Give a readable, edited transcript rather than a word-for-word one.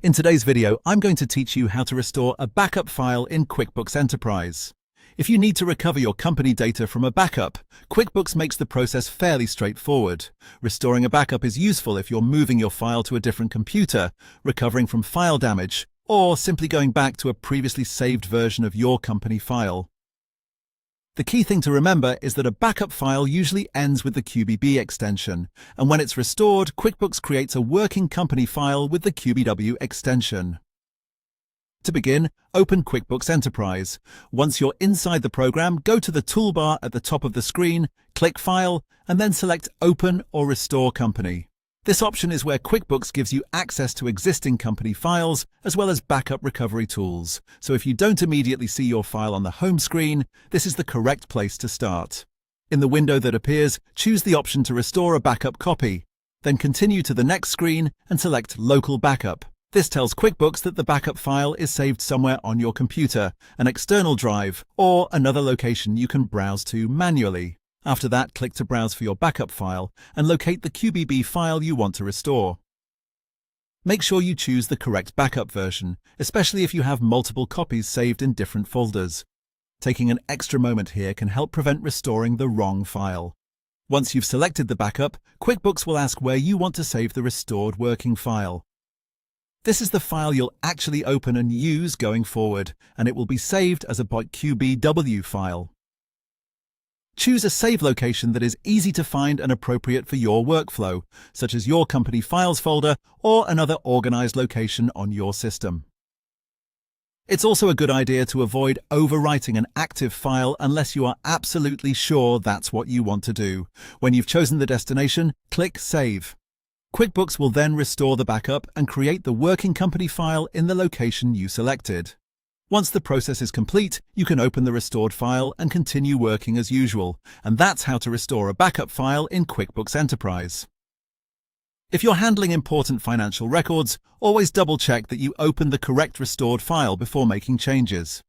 In today's video, I'm going to teach you how to restore a backup file in QuickBooks Enterprise. If you need to recover your company data from a backup, QuickBooks makes the process fairly straightforward. Restoring a backup is useful if you're moving your file to a different computer, recovering from file damage, or simply going back to a previously saved version of your company file. The key thing to remember is that a backup file usually ends with the QBB extension, and when it's restored, QuickBooks creates a working company file with the QBW extension. To begin, open QuickBooks Enterprise. Once you're inside the program, go to the toolbar at the top of the screen, click File, and then select Open or Restore Company. This option is where QuickBooks gives you access to existing company files as well as backup recovery tools. So if you don't immediately see your file on the home screen, this is the correct place to start. In the window that appears, choose the option to restore a backup copy. Then continue to the next screen and select Local Backup. This tells QuickBooks that the backup file is saved somewhere on your computer, an external drive, or another location you can browse to manually. After that, click to browse for your backup file and locate the QBB file you want to restore. Make sure you choose the correct backup version, especially if you have multiple copies saved in different folders. Taking an extra moment here can help prevent restoring the wrong file. Once you've selected the backup, QuickBooks will ask where you want to save the restored working file. This is the file you'll actually open and use going forward, and it will be saved as a .qbw file. Choose a save location that is easy to find and appropriate for your workflow, such as your company files folder or another organized location on your system. It's also a good idea to avoid overwriting an active file unless you are absolutely sure that's what you want to do. When you've chosen the destination, click Save. QuickBooks will then restore the backup and create the working company file in the location you selected. Once the process is complete, you can open the restored file and continue working as usual, and that's how to restore a backup file in QuickBooks Enterprise. If you're handling important financial records, always double-check that you open the correct restored file before making changes.